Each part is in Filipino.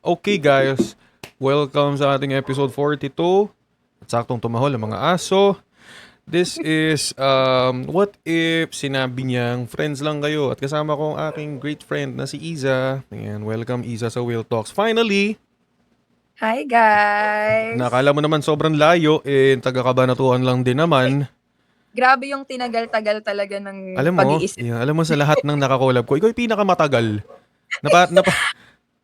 Okay guys, welcome sa ating episode 42. At saktong tumahol ang mga aso. This is, what if sinabi niyang friends lang kayo at kasama ko ang aking great friend na si Iza. Ayan, welcome Iza sa Will Talks. Finally, Hi guys! nakala mo naman sobrang layo, taga-Kabanatuan lang din naman. Grabe yung tinagal-tagal talaga ng Alam mo, pag-iisip. alam mo sa lahat ng nakakolab ko, ikaw yung pinakamatagal. Napa,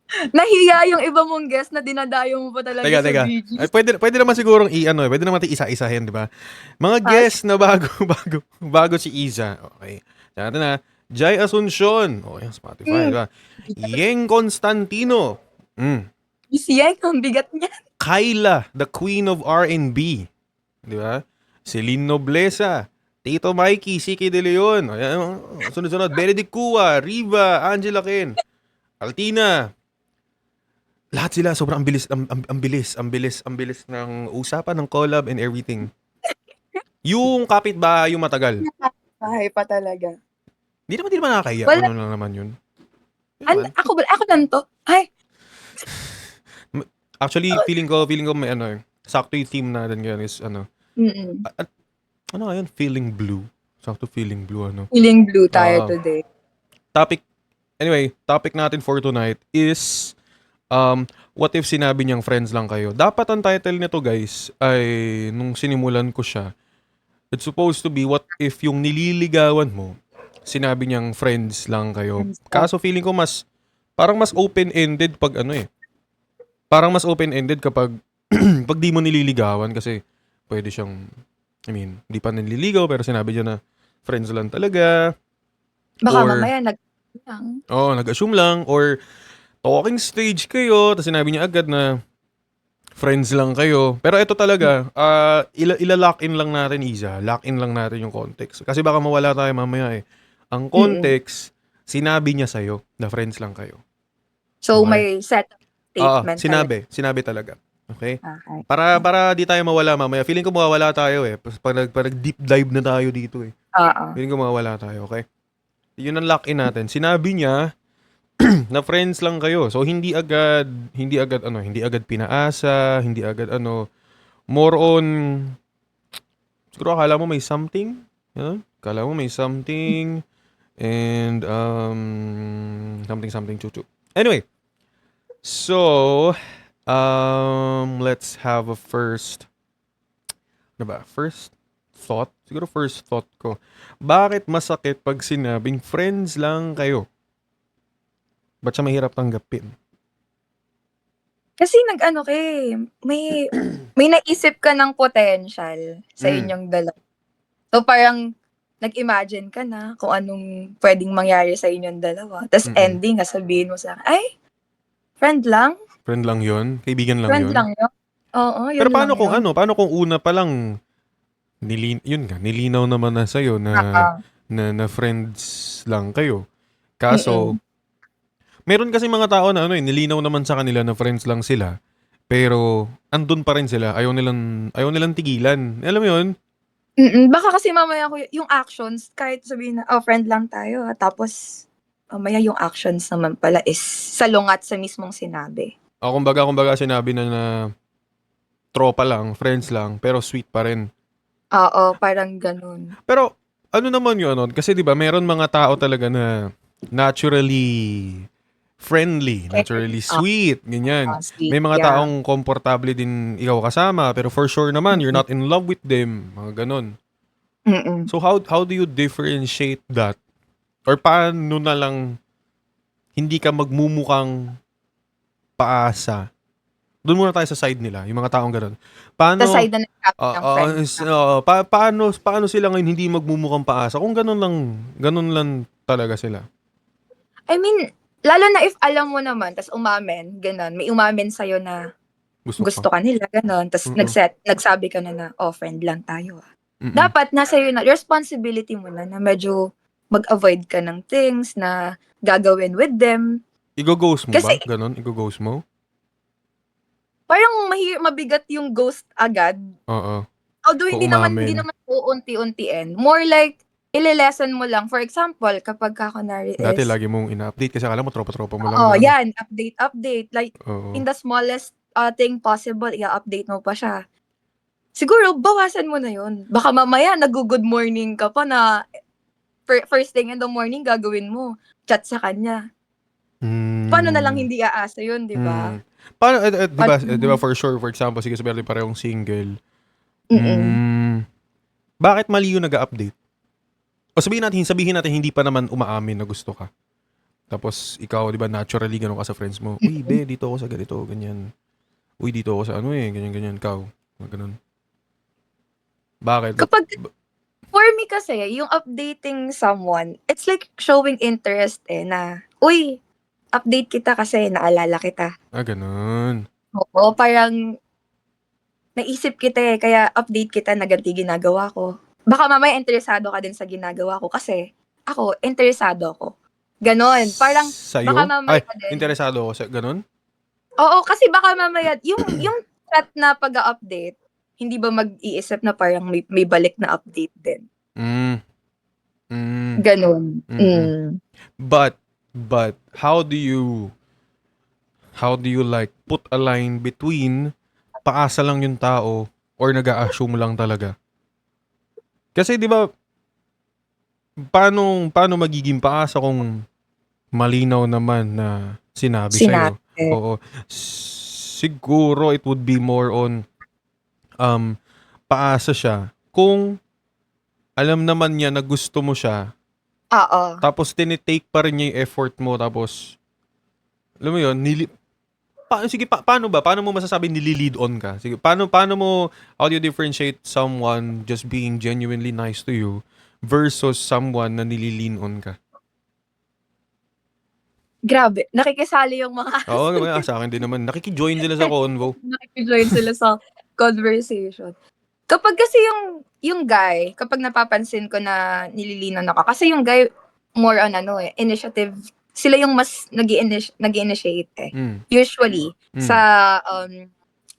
Nahiya yung iba mong guest na dinadayo mo pa talaga sa teka. Ay, BGs. pwede naman sigurong pwede naman isa-isahin, di ba? Mga As, guest na bago si Iza. Okay. Natin na, Jai Asuncion. Okay, Spotify, di mm, ba? Yeng Constantino. Yang, ang bigat niya. Kyla, the queen of R&B. Di ba? Celine Noblesa. Tito Mikey, Siki De Leon. Ayan, sunod-sunod. Benedict Cua, Riva, Angela Ken, Altina. Lahat sila sobrang ang bilis ng usapan ng collab and everything. Yung kapitbahay yung matagal. Bahay pa talaga. Hindi naman nakakahiya. Wala, Ano lang naman yun. Yun naman. ako lang to. Ay, Actually, feeling ko may sakto yung theme natin ngayon is mm at, ano nga yun? Feeling blue. Sakto feeling blue, feeling blue tayo Ah, today. topic, topic natin for tonight is, what if sinabi niyang friends lang kayo? Dapat ang title nito guys ay, nung sinimulan ko siya, it's supposed to be what if yung nililigawan mo, sinabi niyang friends lang kayo. And stuff. Kaso feeling ko parang mas open-ended pag parang mas open-ended kapag pag di mo nililigawan kasi pwede siyang, di pa nililigaw pero sinabi niya na friends lang talaga Baka or, mamaya lang. nag-assume lang or talking stage kayo tapos sinabi niya agad na friends lang kayo. Pero ito talaga, ila-lock in lang natin, Iza. Lock in lang natin yung context. Kasi baka mawala tayo mamaya eh. Ang Mm-mm. context, sinabi niya sa'yo na friends lang kayo. So, Okay? may set of Oo, statement talaga. sinabi talaga. Okay? Okay. Para di tayo mawala mamaya. Feeling ko mawawala tayo eh. Pag deep dive na tayo dito eh. Oo. Feeling ko mawawala tayo, okay? Yun ang lock in natin. Sinabi niya na friends lang kayo. So hindi agad pinaasa, hindi agad more on, siguro akala mo may something. Akala mo may something and something chuchu. Anyway, so let's have a first, First thought? Siguro first thought ko. Bakit masakit pag sinabing friends lang kayo? Ba't siya mahirap tanggapin? Kasi nag-ano ka eh, may naisip ka ng potential sa Mm. inyong dalawa. So parang nag-imagine ka na kung anong pwedeng mangyari sa inyong dalawa. Tas Mm. ending, sasabihin mo sa ay, friend lang? Friend lang yun? Kaibigan lang Friend yun? lang yun? Oo, Pero yun lang yun. paano kung una pa lang, nilinaw naman na sa'yo Oo. na friends lang kayo. Mm. Kaso, meron kasi mga tao na nilinaw naman sa kanila na friends lang sila. Pero, andun pa rin sila. Ayaw nilang tigilan. Alam mo yun? Baka kasi mamaya yung actions, kahit sabihin na, oh, friend lang tayo. Tapos, mamaya yung actions naman pala is salungat sa mismong sinabi. O kumbaga sinabi na tropa lang, friends lang, pero sweet pa rin. Oo, parang ganun. Pero, ano naman yun, kasi di ba meron mga tao talaga na naturally friendly, naturally Ah, sweet, ganyan. sweet, May mga yeah. taong komportable din ikaw kasama, pero for sure naman, you're Mm. not in love with them. Mga ganon. Mm. So, how do you differentiate that? Or paano na lang hindi ka magmumukhang paasa? Doon muna tayo sa side nila, yung mga taong ganon. Sa Paano, side na nagsabi ng friend lang. paano sila ngayon hindi magmumukhang paasa? Kung ganon lang talaga sila. I mean, lalo na if alam mo naman tas umamin, gano'n. May umamin sa'yo na Gusto ko. gusto ka nila, gano'n. Tas Mm. nagsabi ka na, "Oh, friend lang tayo, ah." Mm. Dapat nasa iyo na, responsibility mo na medyo mag-avoid ka ng things na gagawin with them. Igo-ghost mo ba? Kasi Ganon? Igo-ghost mo? parang mabigat yung ghost agad. Oo. Although Kung hindi umamin. naman uunti-untiin. More like ile-lessen mo lang. For example, kapag ka kunwari Dati is, lagi mong ina-update kasi akala mo tropa-tropa mo lang oo, na ano. yan, update. Like, Oo. in the smallest thing possible, i-update mo pa siya. Siguro, bawasan mo na yun. Baka mamaya, nag-good morning ka pa na first thing in the morning gagawin mo, chat sa kanya. Paano na lang Hmm. hindi aasa yun, di ba? Paano, 'di ba, Paano? 'di ba for sure, for example, sige sabihin natin parehong single. Mm-mm. Hmm, bakit mali yung nag-a-update? O sabihin natin hindi pa naman umaamin na gusto ka. Tapos ikaw, 'di ba, naturally gano'n ka sa friends mo. Uy, be, dito ako sa ganito, ganyan. Uy, dito ako sa ano ganyan, ganyan. Ikaw, mga ganun. Bakit? Kapag, for me kasi, yung updating someone, it's like showing interest na, uy, update kita kasi naalala kita. Ganun. Oo, parang naisip kita kaya update kita na ganito yung ginagawa ko. Baka mamaya interesado ka din sa ginagawa ko kasi ako, interesado ako. Ganon. Parang baka Sa'yo? Ay, mamaya din. interesado ako sa ganun? Oo, kasi baka mamaya, yung chat na pag-update, hindi ba mag-iisip na parang may balik na update din. Hmm, hmm, Ganon. mm. But how do you like put a line between paasa lang yung tao or nag-a-assume lang talaga? Kasi 'di ba, paano magiging paasa kung malinaw naman na sinabi sa'yo? Sinabi. Oo. Siguro it would be more on um paasa siya kung alam naman niya na gusto mo siya, Oo. tapos tinitake pa rin niya yung effort mo, tapos alam mo yun, sige, paano mo masasabi nili-lead on ka? Sige, paano mo, how do you differentiate someone just being genuinely nice to you versus someone na nili-lean on ka? Grabe, nakikisali yung mga Oo, aso. sa akin din naman. Nakiki-join sila sa convo. Nakikijoin sila sa conversation. Kapag kasi yung guy, kapag napapansin ko na nililinan ako, kasi yung guy, more on initiative, sila yung mas nag-initiate Mm. usually, sa Mm.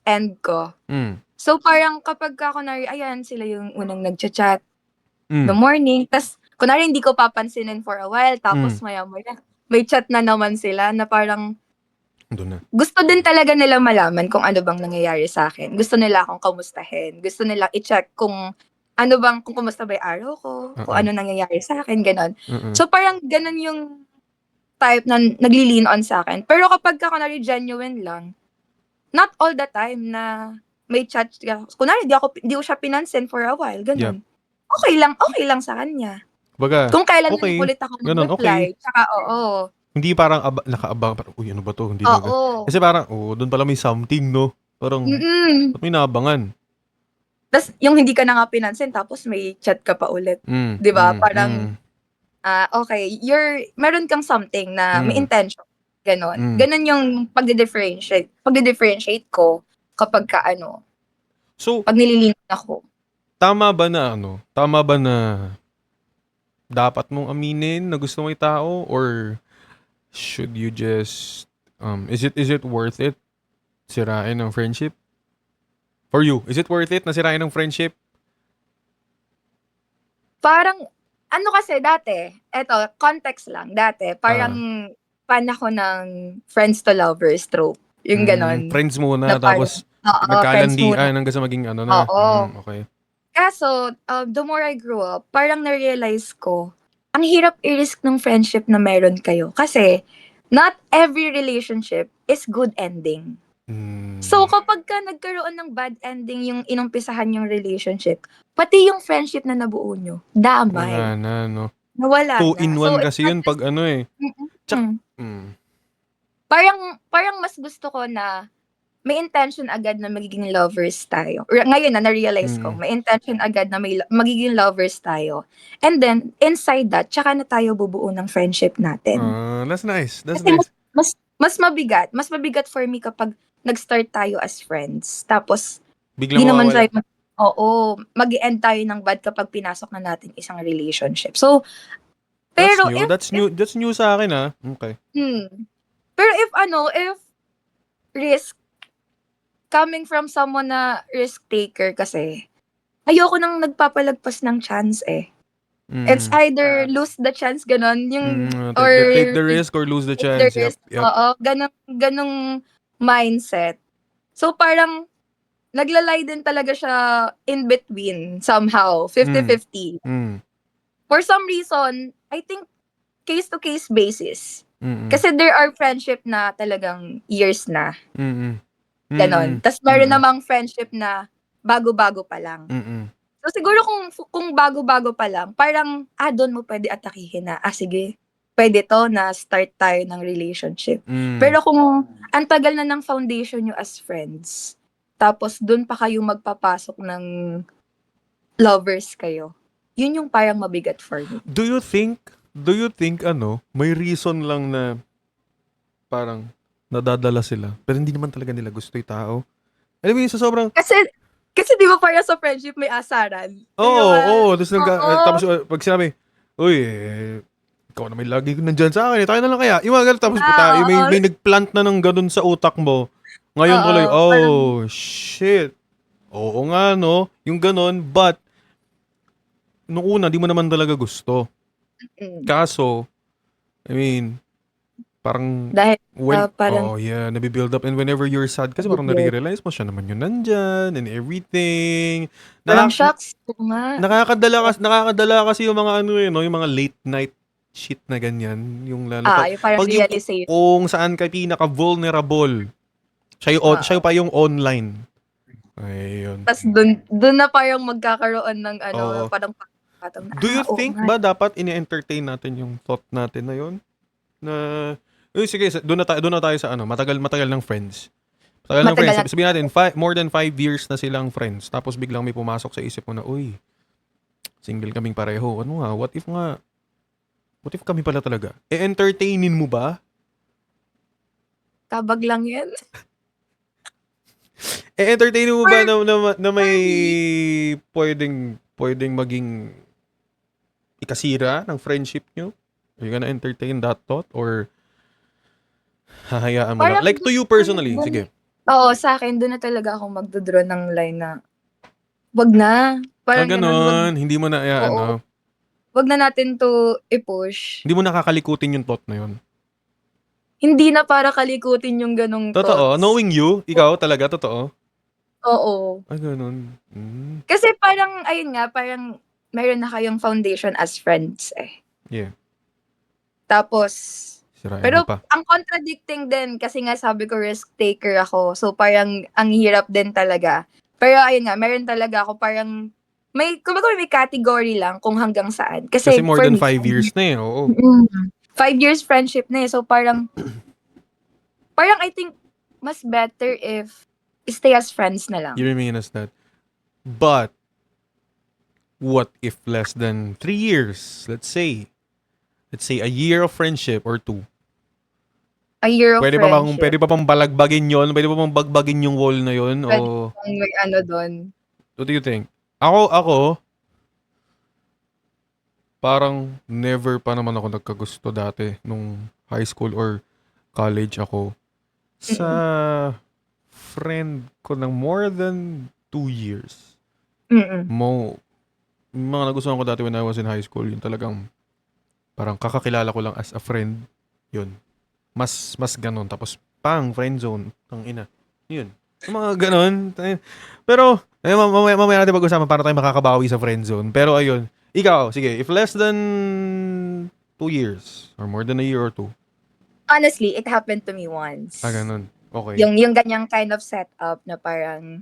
end ko. Mm. So, parang kapag ka, kunwari, ayan, sila yung unang nagchat-chat, the Mm. morning, tas, kunwari, hindi ko papansinin for a while, Mm. tapos maya-maya, may chat na naman sila na parang, Doon na. gusto din talaga nila malaman kung ano bang nangyayari sa akin. Gusto nila akong kamustahin. Gusto nila i-check kung ano bang, kung kumusta ba yung araw ko, kung Oo. ano nangyayari sa akin, gano'n. Mm. So, parang gano'n yung type na nagli-lean on sa akin. Pero kapag ka, kunwari, genuine lang, not all the time na may chat ka. Kunwari, di ko siya pinansin for a while, Yep. gano'n. Okay lang sa kanya. Baga, Kung kailan lang okay. ulit ako Ganun, okay. nag-reply, tsaka oo. Hindi parang nakaabang, parang, uy, ano ba to? Hindi na. Oo. Kasi parang, doon pala may something, no? Parang, Mm. ba't may naabangan? Tas yung hindi ka na nga pinansin tapos may chat ka pa ulit, Mm. 'di ba? Mm. Parang, Mm. okay, meron kang something na may Mm. intention, gano'n. Mm. Gano'n yung pagde-differentiate ko kapag ka So, 'pag nililinan ako. tama ba na dapat mong aminin na gusto mo yung tao, or should you just is it worth it sirain ng friendship? For you, is it worth it na sirain ng friendship? Parang kasi dati, eto context lang, dati Ah, parang fan ako ng friends to lovers trope, yung gano'n. friends Na muna parang tapos oo, friends muna, nagkalandian hanggang sa maging ano na. oo. Okay. Kaso, the more I grew up, parang na-realize ko, ang hirap i-risk ng friendship na meron kayo. Kasi, not every relationship is good ending. So, Hmm. kapag ka nagkaroon ng bad ending yung inumpisahan yung relationship, pati yung friendship na nabuo nyo, Wala damay. na, no? Nawala Two na. in So, one it's kasi not yun just, pag ano eh. Tsak, mm, mm, parang mas gusto ko na may intention agad na magiging lovers tayo. Or, ngayon na-realize ko, mm. may intention agad na magiging lovers tayo. And then, inside that, tsaka na tayo bubuo ng friendship natin. That's nice. That's Kasi nice. mas mabigat for me kapag nag-start tayo as friends. Tapos, Biglang di naman mawawala. tayo, oo, mag-end tayo ng bad kapag pinasok na natin isang relationship. So, That's pero new. That's new. That's new sa akin, ah. Okay. pero if risk, coming from someone na risk taker kasi, ayoko nang nagpapalagpas ng chance eh. It's Mm. either lose the chance, ganon, yung, or Take the risk or lose the take the chance. Yep, risk. yep. Oo, ganong mindset. So, parang, naglalay din talaga siya in between, somehow, Mm. 50-50. Mm. For some reason, I think, case-to-case basis. Mm. Kasi there are friendship na talagang years na, Mm. ganon. Mm. Tas meron namang friendship na bago-bago pa lang. Mm. So, siguro kung bago-bago pa lang, parang, dun mo pwede atakihin na, sige, pwede to na start tayo ng relationship. Mm. Pero kung ang tagal na ng foundation nyo as friends, tapos dun pa kayo magpapasok ng lovers kayo, yun yung parang mabigat for me. Do you think may reason lang na parang nadadala sila pero hindi naman talaga nila gusto yung tao? Alam mo yun, sa sobrang Kasi di ba parang sa friendship may asaran? Di oo, ba? oo, tapos Oo. pag sinabi, uy, ikaw na may lagi nandyan sa akin, tayo na lang kaya. Yung mga ganun, tapos tayo, may, Oo. may nagplant na ng ganun sa utak mo. Ngayon Oo. tuloy, Parang, oh, shit. Oo nga, no? Yung ganun, but, nung una, di mo naman talaga gusto. mm, Kaso, I mean, parang, dahil parang, oh yeah, nabibuild up. And whenever you're sad, kasi parang nare-realize mo, siya naman yun nandyan, and everything. parang Nakak- shocks. Oo nga. nakakadala kasi yung mga no, yung mga late night shit na ganyan, yung lalo Yung parang pag yung realization. kung saan ka pinaka vulnerable. Siya pa yung online. Ayun. Tas dun na parang magkakaroon ng Oo. parang patong na, Do you oo think nga. ba dapat ini-entertain natin yung thought natin na yun? Na sige, doon na tayo sa matagal ng friends. Matagal ng Matagal friends. na. Sabihin natin, more than 5 years na silang friends. Tapos biglang may pumasok sa isip mo na, uy, single kaming pareho. Ano nga, what if kami pala talaga? E-entertainin mo ba? Tabag lang yan. E-entertainin mo ba na may For me, pwedeng maging ikasira ng friendship nyo? Are you gonna entertain that thought? Or hahayaan mo lang? parang Like to you personally. Sige. oo, sa akin, doon na talaga ako magdodraw ng line na, wag na. Parang ganun, Ganun. Hindi mo na, oo, wag na natin to i-push. hindi mo nakakalikutin yung thought na yun. Hindi na para kalikutin yung ganong Totoo. thoughts. Knowing you, ikaw talaga, totoo. Oo. Ganun. Mm. Kasi parang, ayun nga, parang meron na kayong foundation as friends eh. Yeah. Tapos, Sirain pero mo pa. ang contradicting din, kasi nga sabi ko risk taker ako. So parang ang hirap din talaga. Pero ayun nga, meron talaga ako parang, kumbaga may category lang kung hanggang saan. Kasi Kasi more for than me, 5 years na eh. Oo. 5 years friendship na eh. So parang I think, mas better if stay as friends na lang. You remain as that. But, what if less than 3 years? Let's say a year of friendship or 2. A year of friendship. Pwede pa bang balagbagin yon? Pwede pa bang bagbagin yung wall na yon? Pwede O, bang may doon. what do you think? Ako, parang never pa naman ako nagkagusto dati nung high school or college ako sa friend ko ng more than 2 years. Mga nagustuhan ko dati when I was in high school, yung talagang parang kakakilala ko lang as a friend. Yun. Mas ganun. Tapos, friend zone. Ang ina. Yun. Yung mga ganun. Pero, mamaya natin pag-usapan para tayo makakabawi sa friend zone. Pero ayun. Ikaw, sige, if less than 2 years or more than a year or 2. Honestly, it happened to me once. Ganun. Okay. Yung ganyang kind of setup na parang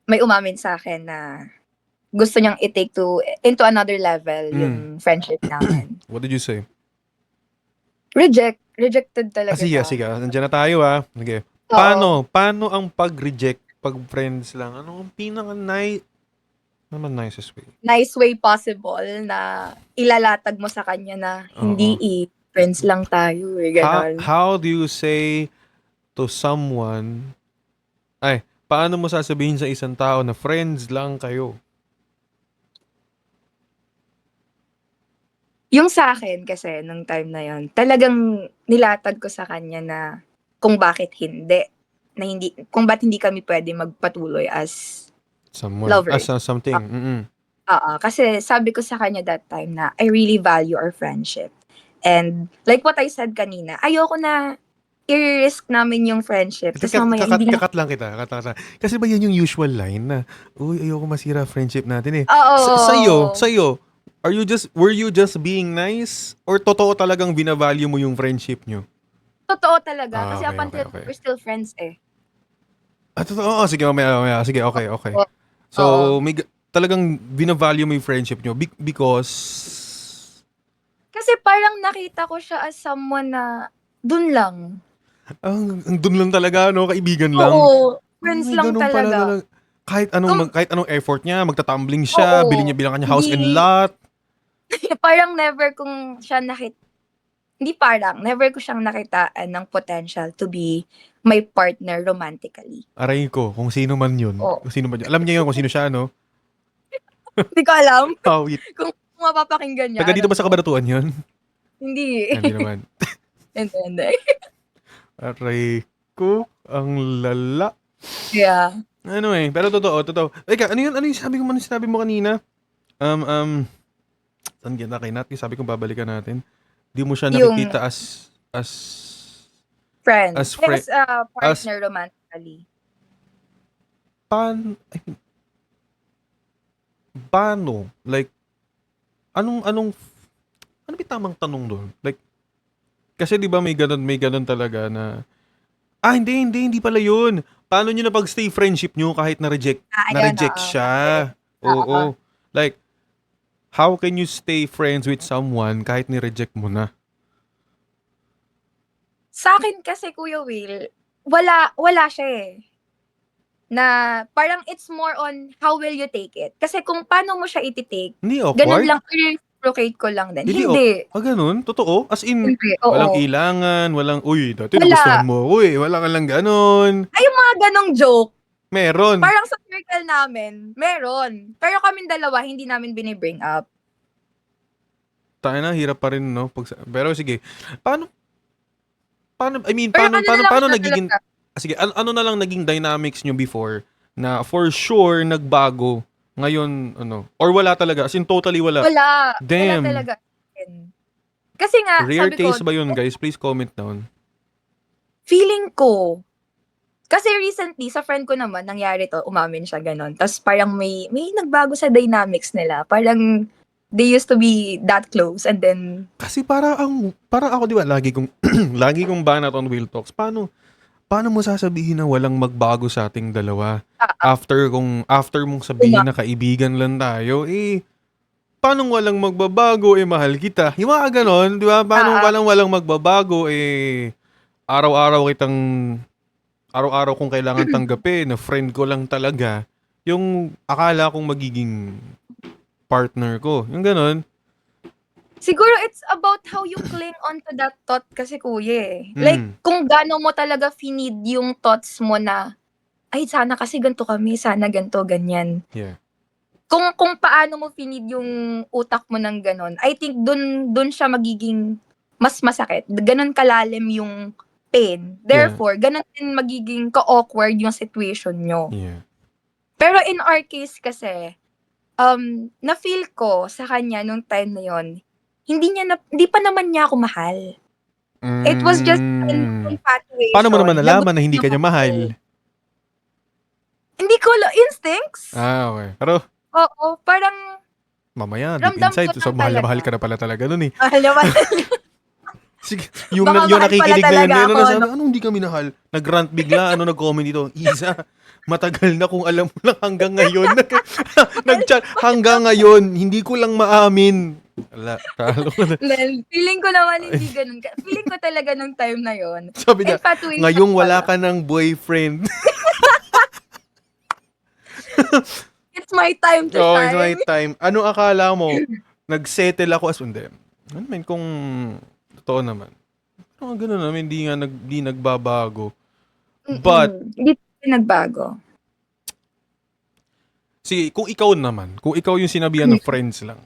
may umamin sa akin na gusto niyang i-take into another level yung friendship namin. What did you say? Rejected talaga Sige. siya. Nandiyan na tayo Okay. Oo. Paano ang pag-reject pag friends lang? Ano ang nicest way? Nice way possible na ilalatag mo sa kanya na hindi friends lang tayo ganon. How do you say to someone, paano mo sasabihin sa isang tao na friends lang kayo? Yung sa akin kasi, nung time na yon, talagang nilatag ko sa kanya na kung bakit hindi. Kung bakit hindi kami pwede magpatuloy as Someone. lovers. As something. Oo, kasi sabi ko sa kanya that time na I really value our friendship. And like what I said kanina, ayoko na i-risk namin yung friendship Ito, ta's mamaya hindi na kakat lang kita. Kakat lang. Kasi ba yan yung usual line na, uy, ayoko masira friendship natin eh. oo. Sa'yo, were you just being nice? Or totoo talagang binavalue mo yung friendship nyo? Totoo talaga Ah, kasi okay, up okay, until okay. we're still friends eh. Totoo. Oo, sige, mamaya. Sige, okay, okay. Oo. So, Oo. talagang binavalue mo yung friendship nyo because... Kasi parang nakita ko siya as someone na dun lang. Ang dun lang talaga, no? Kaibigan lang. Oo, friends Ay, lang ganun pala talaga. talaga. Kung Kahit anong effort niya, magtatumbling siya, bili oo, niya bilang kanya house and hindi lot. parang never kong siya hindi parang, never ko siyang nakitaan ng potential to be my partner romantically. Aray ko, kung sino man yun. Oo, Kung sino man yun. Alam niya yun kung sino siya, no? hindi ko alam Awit. kung mapapakinggan niya, Taga I dito don't ba sa know. Kabanatuan yun? Hindi. Hindi naman. Hindi. Aray ko, ang lala. Yeah. Ano eh, pero totoo. Eka, ano yung sinabi mo kanina? Um, um, saan kita kay Nat? Yung sabi kong babalikan natin. Di mo siya Yung nakikita friend. as friend, As a as partner romantically. I mean, paano? Like, anong, ano ba tamang tanong doon? Like, kasi di ba may ganun talaga na, hindi pala yun. Paano nyo na pag-stay friendship nyo kahit Ayan, na-reject oo. siya? Oo. Oo. Like, how can you stay friends with someone kahit ni-reject mo na? Sa akin kasi, Kuya Will, wala siya eh. Na parang it's more on how will you take it. Kasi kung paano mo siya iti-take, Hindi ganun awkward? lang, i-reciprocate ko lang din. Hindi, Hindi. ganun? Totoo? As in, Hindi, walang oo. ilangan, walang, uy, dati nagustuhan Wala. mo ako eh. Wala ka lang ganun. Ay, yung mga ganong joke, Meron. parang sa circle namin, meron. Pero kaming dalawa, hindi namin binibring up. Tayo na, hirap pa rin, no? Pero sige, paano, I mean, Pero ano na lang paano siya nagiging, talaga. sige, ano na lang naging dynamics nyo before na for sure nagbago ngayon, ano, or wala talaga, as in totally wala. Wala Damn. talaga. Kasi nga, Rare sabi ko, case ba yun, guys? Please comment down. feeling ko, kasi recently, sa friend ko naman, nangyari to, umamin siya ganon. Tapos parang may nagbago sa dynamics nila. Parang, they used to be that close and then, Kasi para ako, di ba, lagi kong banat on Will Talks. Paano mo sasabihin na walang magbago sa ating dalawa? ah, After mong uma, sabihin na kaibigan lang tayo, paano walang magbabago, mahal kita? Yung mga ganon, di ba? Paano ah, ah. walang magbabago, araw-araw kitang, araw-araw kong kailangan tanggapin, na friend ko lang talaga, yung akala kong magiging partner ko. Yung ganon. Siguro it's about how you cling on to that thought kasi kuya eh. Like, Mm. kung gaano mo talaga finid yung thoughts mo na, ay, sana kasi ganito kami, sana ganito, ganyan. Yeah. Kung paano mo finid yung utak mo ng ganon, I think dun siya magiging mas masakit. Ganon kalalim yung pain. Yeah. Therefore, ganon din magiging ka-awkward yung situation nyo. Yeah. Pero in our case kasi, na-feel ko sa kanya nung time na yon, hindi pa naman niya ako mahal. It was just an Paano mo naman infatuation na nalaman gusto na hindi niya ka niya mahal? hindi ko instincts. Okay. Pero, Oo, parang mamaya, deep ramdam inside, ko so lang mahal na mahal talaga. ka na pala talaga nun eh. Mahal naman. Sige, Baka yung mahal pala nakikinig na talaga yan, ako, na sabi, no? ano hindi kami nahal? Nag-rant bigla, nag-comment dito, Isa, matagal na kung alam mo lang hanggang ngayon. Nag-chat, hanggang ngayon, hindi ko lang maamin. Ala, talo ka na. Well, feeling ko naman hindi ganun. Feeling ko talaga nung time na yon, Sabi niya, infatuation ngayong wala pala. ka ng boyfriend. It's my time to Oo, it's my shine. time. Ano akala mo? Nag-settle ako as hindi. Ano man, kung totoo naman. Ano ganun naman, di nagbabago. But, Hindi nagbago. sige, kung ikaw yung sinabihan na friends lang,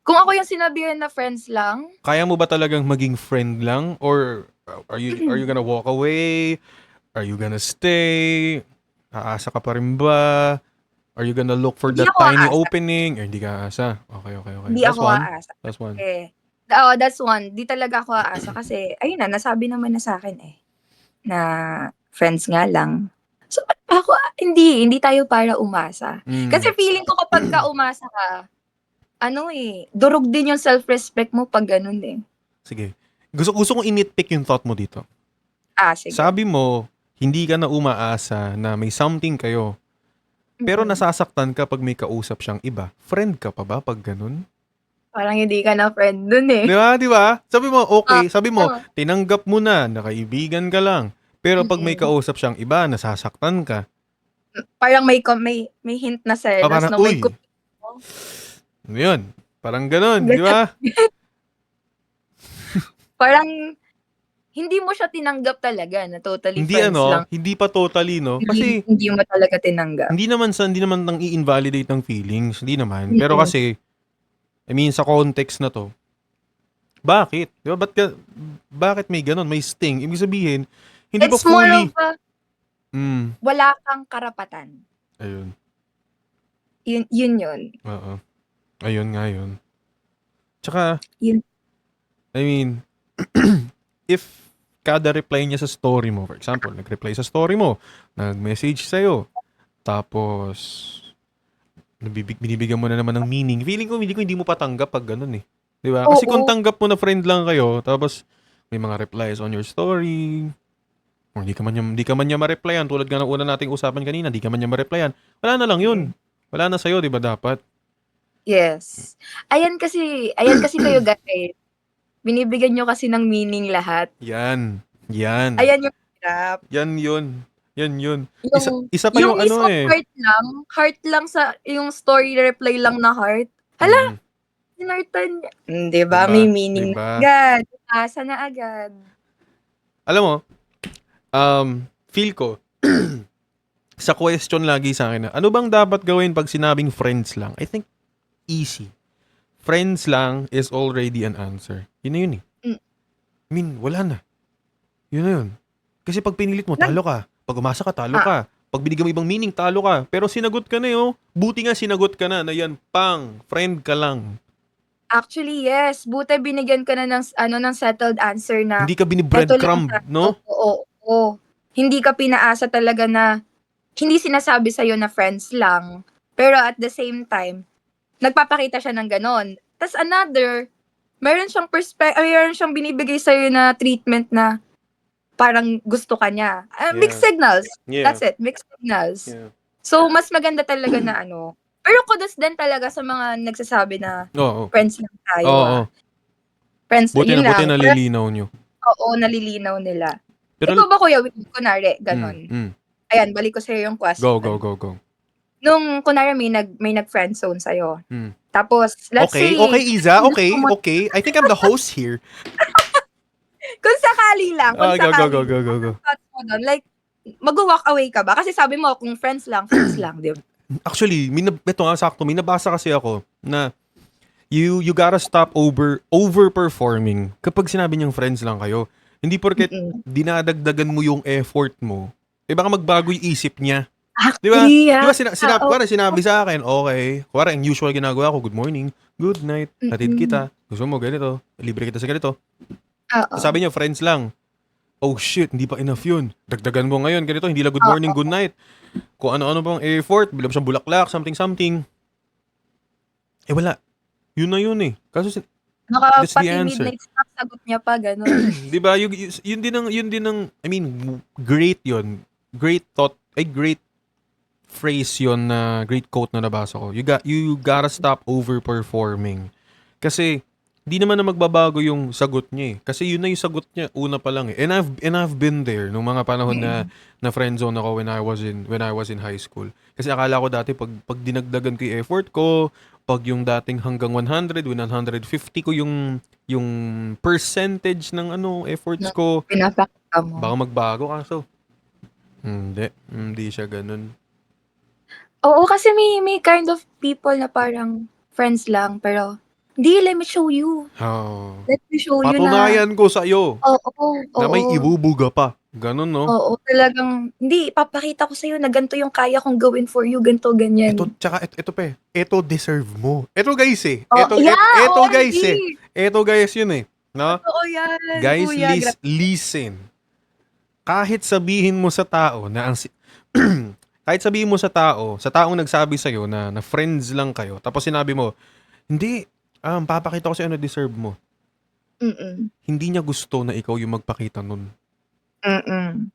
Kung ako yung sinabihan na friends lang, kaya mo ba talagang maging friend lang? Or are you gonna walk away? Are you gonna stay? Aasa ka pa rin ba? Are you gonna look for Hindi that ako tiny aasa. opening? Or hindi ka aasa? Okay. Hindi That's ako one. aasa. That's one. Oo, that's one. Di talaga ako aasa kasi, ayun na, nasabi naman na sa akin na friends nga lang. So, ako, hindi tayo para umasa. Kasi Mm. feeling ko kapag ka umasa ka, durog din yung self-respect mo pag ganun eh. Sige. Gusto kong initpick yung thought mo dito. Sige. Sabi mo, hindi ka na umaasa na may something kayo. Pero Mm-mm. nasasaktan ka pag may kausap siyang iba. Friend ka pa ba pag ganun? Parang hindi ka na friend dun eh. Di ba? Sabi mo, okay. Sabi mo, Oo. tinanggap mo na, nakaibigan ka lang. Pero pag may Mm-mm. kausap siyang iba, nasasaktan ka. Parang may hint na selos Parang, na may uy, ano yun? Parang ganun, di ba? Parang hindi mo siya tinanggap talaga na totally friends lang. Hindi pa totally, no? Kasi, Hindi mo talaga tinanggap. hindi naman nang i-invalidate ng feelings. Hindi naman. Pero Mm. kasi, I mean, sa context na to, bakit? Di ba? Bakit may ganun? May sting. Ibig sabihin, hindi ba It's more fully... of a wala kang karapatan. Ayun. Yun. Oo. Ayun nga yun. Tsaka, Yun. I mean, if kada reply niya sa story mo, for example, nag-reply sa story mo, nag-message sa'yo, tapos, binibigyan mo na naman ng meaning. Feeling ko, hindi mo pa tanggap pag ganun eh. Di ba? Kasi kung Oo. tanggap mo na friend lang kayo, tapos, may mga replies on your story, o hindi ka man niya ma-replyan, tulad nga ng una nating usapan kanina, hindi ka man niya ma-replyan, wala na lang yun. Wala na sa'yo, di ba dapat? Yes. Ayan kasi kayo guys. Binibigyan nyo kasi ng meaning lahat. Yan. Ayan yung hirap. Yan yun. Isa pa Yung yung ano mismong eh. heart lang sa yung story reply lang na heart. Hala, sinartan niya. Di ba? Diba? May meaning Diba? agad. Asa na agad. Alam mo, feel ko, sa question lagi sa akin na, ano bang dapat gawin pag sinabing friends lang? I think, easy. Friends lang is already an answer. Yun na yun eh. I mean, wala na. Yun na yun. Kasi pag pinilit mo, talo ka. Pag umasa ka, talo ka. Pag binigyan mo ibang meaning, talo ka. Pero sinagot ka na yun. Buti nga sinagot ka na yan, friend ka lang. Actually, yes. Buti binigyan ka na ng settled answer na Hindi ka eto lang binibreadcrumb, no? Oo. Hindi ka pinaasa talaga na hindi sinasabi sa'yo na friends lang. Pero at the same time, nagpapakita siya ng ganon. Tas meron siyang binibigay sa'yo na treatment na parang gusto ka niya. Mixed signals. Yeah. That's it. Mixed signals. Yeah. So, mas maganda talaga na Pero kudos din talaga sa mga nagsasabi na friends lang tayo. Friends, Buti yun lang. nalilinaw nyo. Oo, nalilinaw nila. Pero, Ikaw ba, Kuya Will, kunwari, ganon? Ayan, balik ko sa'yo yung question. Go. Nung, kunwari, may nag-friend zone sa'yo. Tapos, let's say... Okay, Iza. Okay. I think I'm the host here. Kung sakali lang. Go. Like, mag-walk away ka ba? Kasi sabi mo, kung friends lang, di ba? Actually, ito nga sakto, may nabasa kasi ako na you gotta stop overperforming kapag sinabi niyang friends lang kayo. Hindi porket dinadagdagan mo yung effort mo, baka magbago yung isip niya. Actually, Di ba sinabi sa akin, okay, kuwari, ang usual ginagawa ko, good morning, good night, hatid kita, gusto mo ganito, libre kita sa ganito. Sabi niya, friends lang. Oh shit, hindi pa enough yun. Dagdagan mo ngayon, ganito, hindi lang good morning, good night. Kung ano-ano pang effort, bilang siyang bulaklak, something. Wala. Yun na yun eh. Kaso, that's the pati answer. midnight snack, sagot niya pa, gano'n. Diba? Yun din ang, I mean, great yun. Great thought, great phrase yun na, great quote na nabasa ko. You gotta stop overperforming. Kasi, di naman na magbabago yung sagot niya eh. Kasi yun na yung sagot niya una pa lang eh. And I've been there nung mga panahon na friend zone ako when I was in high school. Kasi akala ko dati pag dinagdagan ko yung effort ko, pag yung dating hanggang 100, 150 ko yung percentage ng efforts ko, Pinapakita mo. baka magbago kaso. Hindi siya ganun. Oo, kasi may kind of people na parang friends lang, pero let me show you. Oh. Let me show you na. Patunayan ko sa'yo Oo. na may ibubuga pa. Ganun, no? Oo, talagang, "Hindi, ipapakita ko sa'yo na ganito yung kaya kong gawin for you, ganito, Ito, ganyan." tsaka ito pa eh. Ito deserve mo. Ito guys eh. Oh, yeah, Ito OMG! guys eh. Ito guys yun eh. No? Totoo yan, Guys, kuya, listen. Kahit sabihin mo sa tao na kahit sabihin mo sa taong nagsabi sa'yo na friends lang kayo, tapos sinabi mo, hindi, papakita ko sa'yo na deserve mo. Mm, Hindi niya gusto na ikaw yung magpakita nun. mm.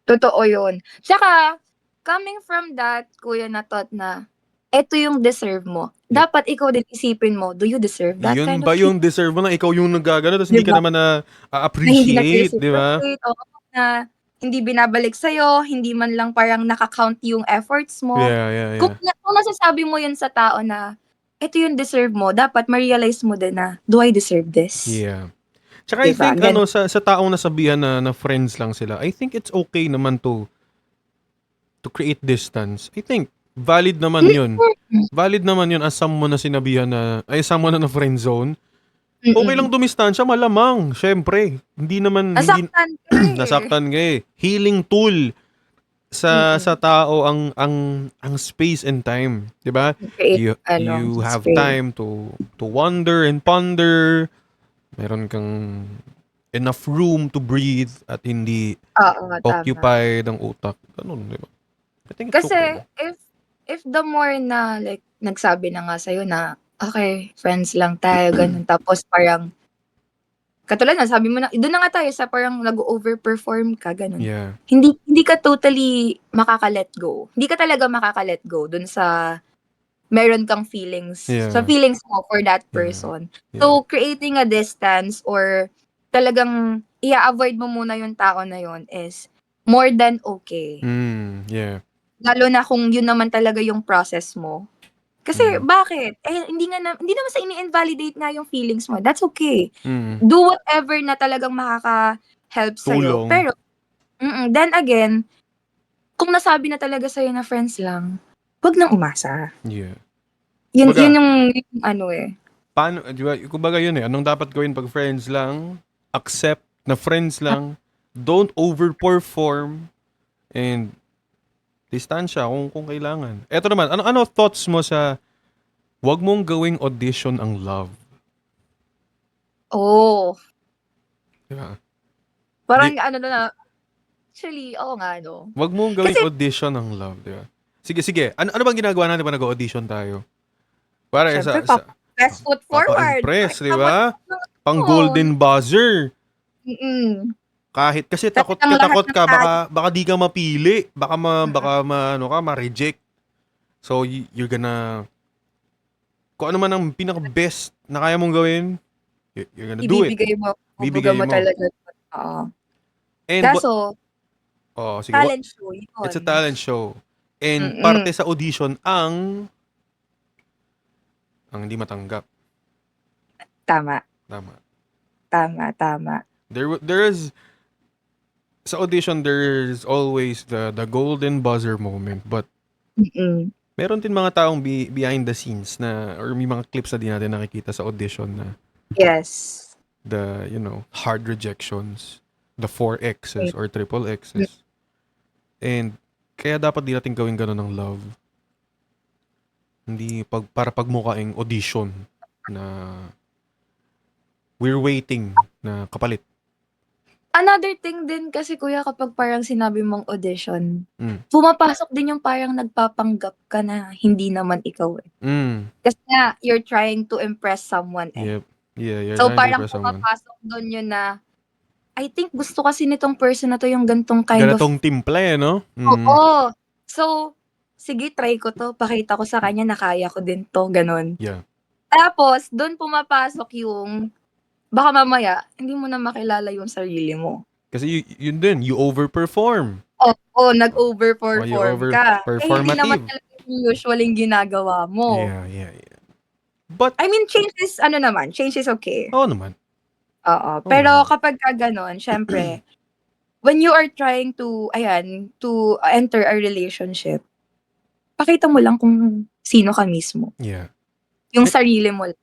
Totoo yun. Tsaka, coming from that, kuya, na thought na, eto yung deserve mo. Yep. Dapat ikaw din isipin mo, do you deserve that Yun kind of ba treatment? yung deserve mo na ikaw yung naggagano tapos 'Di hindi ka ba? naman Na hindi appreciate, di ba? nagre-reciprocate, oo, na hindi binabalik sa'yo, hindi man lang parang naka-count yung efforts mo. Yeah, yeah, Kung yeah. kung nasasabi mo yun sa tao na, eto yung deserve mo, dapat ma-realize mo din na, "Do I deserve this?" Yeah. Tsaka 'Di I ba, think gano'n. sa taong nasabihan na friends lang sila, I think it's okay naman to create distance. I think valid naman 'yun. Valid naman 'yun as someone na sinabihan someone na friend zone. Okay lang Mm. dumistansya malamang, syempre. Hindi Nasaktan ka eh. nasaktan ka eh. Healing tool sa Mm. tao ang space and time, 'di ba? Create You have space. time to wonder and ponder. Meron kang enough room to breathe at hindi Oo, tama. occupied ang utak. Ganun, di ba? I think it's Kasi okay. if the more na like nagsabi na nga sa'yo na, "Okey, friends lang tayo," gano'n. Tapos parang katulad na sabi mo na do'n na nga tayo sa parang nag-o-overperform ka, gano'n. Yeah. Hindi hindi ka totally makaka-let go. Hindi ka talaga makaka-let go do'n sa meron kang sa Yeah. feelings mo for that Yeah. person. Yeah. So, creating a distance or talagang i-a-avoid mo muna yung tao na yun is more than okay. Yeah. Lalo na kung yun naman talaga yung process mo. Kasi Mm. bakit? Eh, hindi naman sa ini-invalidate nga yung feelings mo, that's okay. Mm. Do whatever na talagang makaka-help sa'yo. Tulong. Pero then again, kung nasabi na talaga sa'yo na friends lang, 'wag nang umasa. Yeah. Yun Kumbaga, yung ano, eh. paano, di ba, kumbaga yun eh, anong dapat gawin pag friends lang? Accept na friends lang. Don't overperform and distansya kung kailangan. Eto naman, ano thoughts mo sa wag mong gawing audition ang love? Oh, Di ba? parang Di, ano na actually, oo nga 'no. wag mong gawing Kasi audition ang love, di ba? Sige, sige. Ano bang ginagawa natin pag nag-audition tayo? Para siyempre sa best foot forward, papa-impress, di pakita mo ba? lahat ng Pang ano, golden buzzer. mm. Kahit kasi takot Talagang ka, lahat takot ng ka kaya, baka di ka mapili, mm, ano ka ma-reject. So you're gonna kung ano man ang pinaka best na kaya mong gawin, you're gonna do it. ibibigay mo, bubuga Bibigay mo mo. talaga, oo. And what Kaso sige, talent show it's a yun, talent show. And mm. parte sa audition ang hindi matanggap. Tama, Tama. tama, tama, There is sa audition there's always the golden buzzer moment, but mm. meron din mga taong behind the scenes na or may mga clips na di natin nakikita sa audition na Yes. hard rejections, the 4X's or triple Mm. X's. And kaya dapat di natin gawin ganun ng love. Hindi para pagmukaing audition na we're waiting na kapalit. Another thing din kasi kuya kapag parang sinabi mong audition, Mm. pumapasok din yung parang nagpapanggap ka na hindi naman ikaw, eh. Mm. Kasi nga you're trying to impress someone, eh. Yep. Yeah, you're So trying to parang impress someone. pumapasok dun yun na, I think gusto kasi nitong person na 'to yung gan'tong kind of, Ganitong timpla no? Mm. oo. So, sige try ko 'to, pakita ko sa kanya na kaya ko din 'to, gano'n. Yeah. Tapos dun pumapasok yung baka mamaya hindi mo na makilala yung sarili mo. Kasi yun din, you overperform. Oo, O you nag-overperform ka. Eh, hindi naman overperformative. talaga yung usually ginagawa mo. Yeah, yeah, yeah. But, I mean, change is okay. oo naman. Oo, Oo pero naman. kapagka gano'n siyempre, when you are trying to to enter a relationship, pakita mo lang kung sino ka mismo, Yeah. yung sarili mo lang.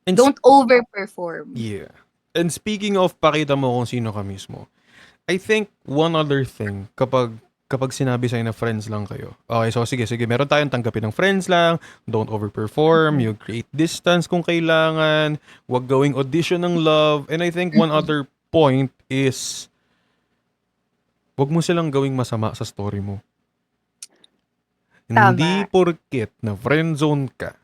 And Don't overperform. yeah. And speaking of pakita mo kung sino ka mismo, I think one other thing, kapag sinabi sa'yo na friends lang kayo. Okay, so sige, meron tayong tanggapin ng friends lang, don't overperform, Mm. you create distance kung kailangan, wag gawing audition ng love, and I think one Mm. other point is, wag mo silang gawing masama sa story mo. Hindi Tama. porket na friendzone ka,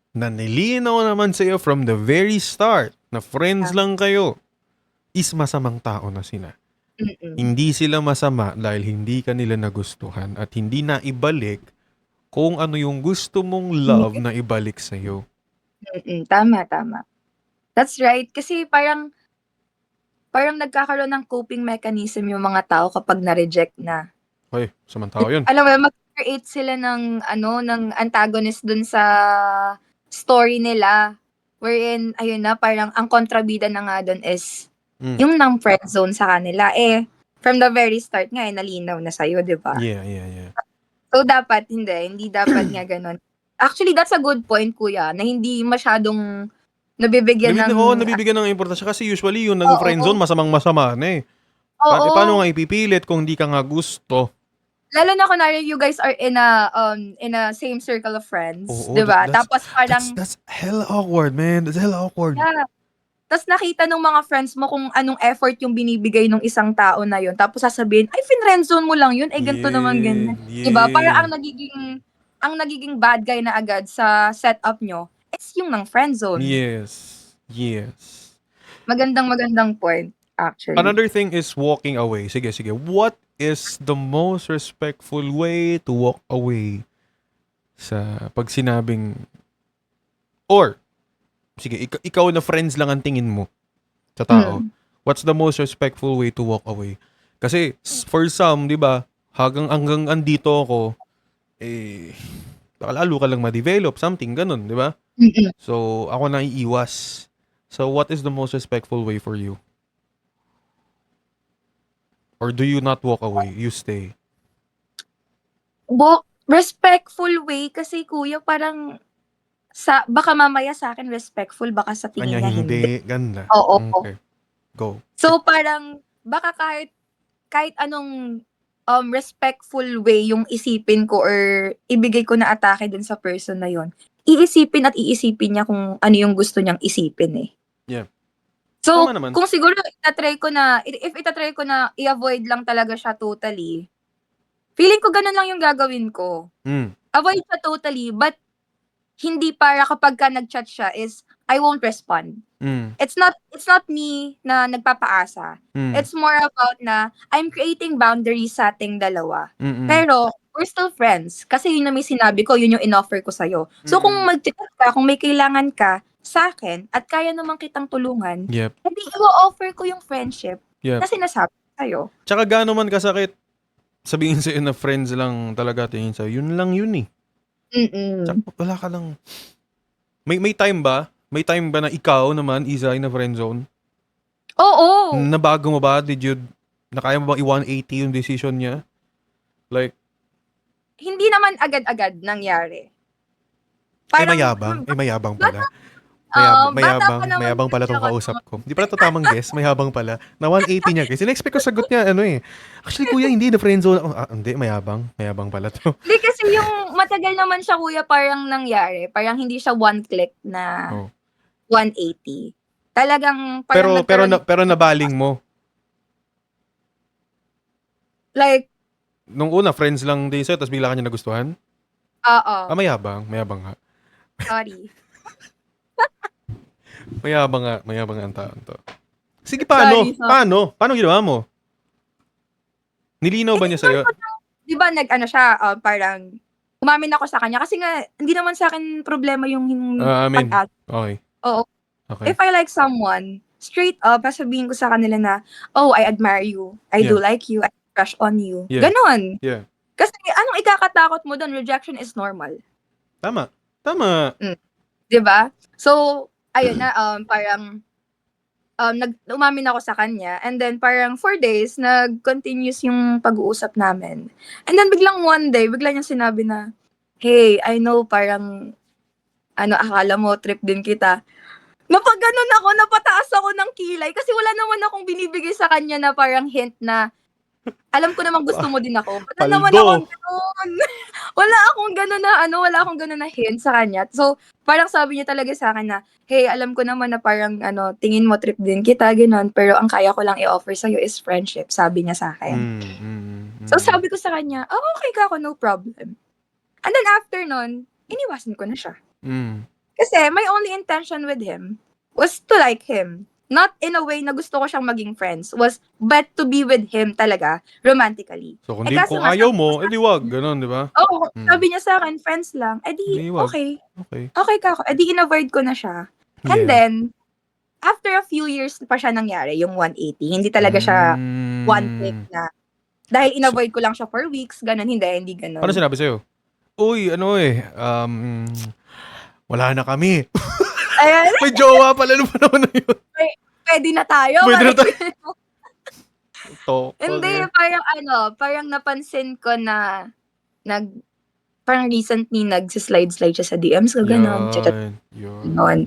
na nilinaw naman sa'yo from the very start, na friends Tama. lang kayo, is masamang tao na sila. Mm. Hindi sila masama dahil hindi ka nila nagustuhan at hindi na ibalik kung ano yung gusto mong love na ibalik sa'yo. Tama. That's right. Kasi parang nagkakaroon ng coping mechanism yung mga tao kapag na-reject na. Hoy, samang tao yun. Alam mo, mag-create sila ng ng antagonist dun sa story nila. Wherein, ayun na, parang ang kontrabida na nga dun is Mm. yung ng friend zone sa kanila. From the very start nga, nalinaw na sa'yo, di ba? Yeah. So, dapat, hindi dapat nga ganun. Actually, that's a good point, kuya, na hindi masyadong nabibigyan ng... Nabibigyan ng importansya kasi usually yung Oo. nag-friendzone masamang-masama na eh. Paano Oo. nga ipipilit kung di ka nga gusto? Lalo na kunwari you guys are in a same circle of friends, Oo, 'di ba? that's Tapos parang hella awkward, man. That's hella awkward. yeah, tas nakita ng mga friends mo kung anong effort yung binibigay ng isang tao na yun. Tapos sasabihin, "Ay, finriendzone mo lang yun. Ganito naman Yeah, ganyan." 'Di ba? Parang yeah. ang nagiging bad guy na agad sa setup nyo is yung ng friendzone. Yes. Magandang point actually. Another thing is walking away. Sige. What is the most respectful way to walk away sa pag sinabing, or, sige, ikaw na friends lang ang tingin mo sa tao. Mm. What's the most respectful way to walk away? Kasi, for some, di ba, hanggang andito ako, baka lalo ka lang ma-develop, something, ganun, di ba? Mm. So, ako na iiwas. So, what is the most respectful way for you? Or do you not walk away? You stay? Respectful way kasi kuya parang baka mamaya sa akin respectful, baka sa tingin Kanya niya hindi. hindi. Ganda. Oo. Okay. Go. So parang baka kahit anong respectful way yung isipin ko or ibigay ko na atake dun sa person na yon. Iisipin niya kung ano yung gusto niyang isipin eh. Yeah. So, Tama naman. kung siguro if itatry ko na i-avoid lang talaga siya totally, feeling ko ganun lang yung gagawin ko. Avoid siya totally, but hindi para kapag ka nag-chat siya is I won't respond. It's not me na nagpapaasa. It's more about na I'm creating boundaries sa ating dalawa. Pero we're still friends kasi yun na may sinabi ko, yun yung in-offer ko sa'yo. So kung mag-chat ka, kung may kailangan ka sa akin at kaya naman kitang tulungan, Yep. hindi i-offer ko yung friendship Yep. na sinasabi sa'yo. Tsaka gaano man kasakit sabihin sa'yo na friends lang talaga tingin sa'yo, yun lang yun eh. Tsaka wala ka lang. May time ba? May time ba na ikaw naman, Isa, in a friend zone? Oo. Nabago mo ba? Nakaya mo bang i-180 yung decision niya? Like, hindi naman agad-agad nangyari. mayabang pala. Bata pa naman Mayabang pala kasi tong ako. kausap ko. Di pala to tamang guess, mayabang pala. Na 180 niya guys. In-expect ko sagot niya, Actually, kuya, hindi na friend zone. Hindi, mayabang. Mayabang pala to. Hindi kasi yung matagal naman siya kuya parang nangyari. Parang hindi siya one click na 180. Talagang parang Pero nabaling mo. like, Nung una, friends lang din sa'yo, tapos bigla ka niya nagustuhan? oo. Mayabang nga. Sorry. Mayabang nga ang taon to. Sige, paano? Sorry. Paano ginawa mo? Nilinaw ba niya sa'yo? Di ba siya, parang umamin ako sa kanya kasi nga hindi naman sa akin problema yung pag-act. Okay. Oo. Okay. If I like someone, straight up, sasabihin ko sa kanila na, oh, I admire you. I do like you. I crush on you. Yeah. Ganon. Yeah. Kasi anong ikakatakot mo doon? Rejection is normal. Tama. Diba? So, ayun na, parang, umamin ako sa kanya. And then, parang 4 days, nag-continuous yung pag-uusap namin. And then, biglang one day, bigla niyang sinabi na, hey, I know, parang, akala mo, trip din kita. Napaganon ako, napataas ako ng kilay kasi wala naman akong binibigay sa kanya na parang hint na alam ko naman gusto mo din ako. Wala naman akong Paldo. gano'n. Wala akong gano'n na wala akong gano'n na hint sa kanya. So, parang sabi niya talaga sa akin na, "Hey, alam ko naman na parang tingin mo trip din kita, gano'n, pero ang kaya ko lang i-offer sa'yo is friendship," sabi niya sa akin. So, sabi ko sa kanya, "Oh, okay ka ako, no problem." And then after nun, iniwasan ko na siya. Kasi my only intention with him was to like him. Not in a way na gusto ko siyang maging friends. But to be with him talaga, romantically. So, Kaso kung nga, ayaw sabi ko mo, sa edi wag. Ganon, di ba? oo, sabi niya sa akin, friends lang. Eh di, Di wag. okay. Okay. Okay ka ako. Eh di, in-avoid ko na siya. And Yeah. then, after a few years pa siya nangyari, yung 180. Hindi talaga siya one click na. Dahil So, in-avoid ko lang siya for weeks, ganun. Hindi ano ganun. sinabi sa'yo? Uy, wala na kami. Ayan, May jowa pala nung panahon na yun. pwede na tayo. Pwede na Parang tayo. hindi, Okay. parang napansin ko na parang recently nagsi-slide-slide siya sa DMs ko, gano'n, chat-chat, Yun. gano'n.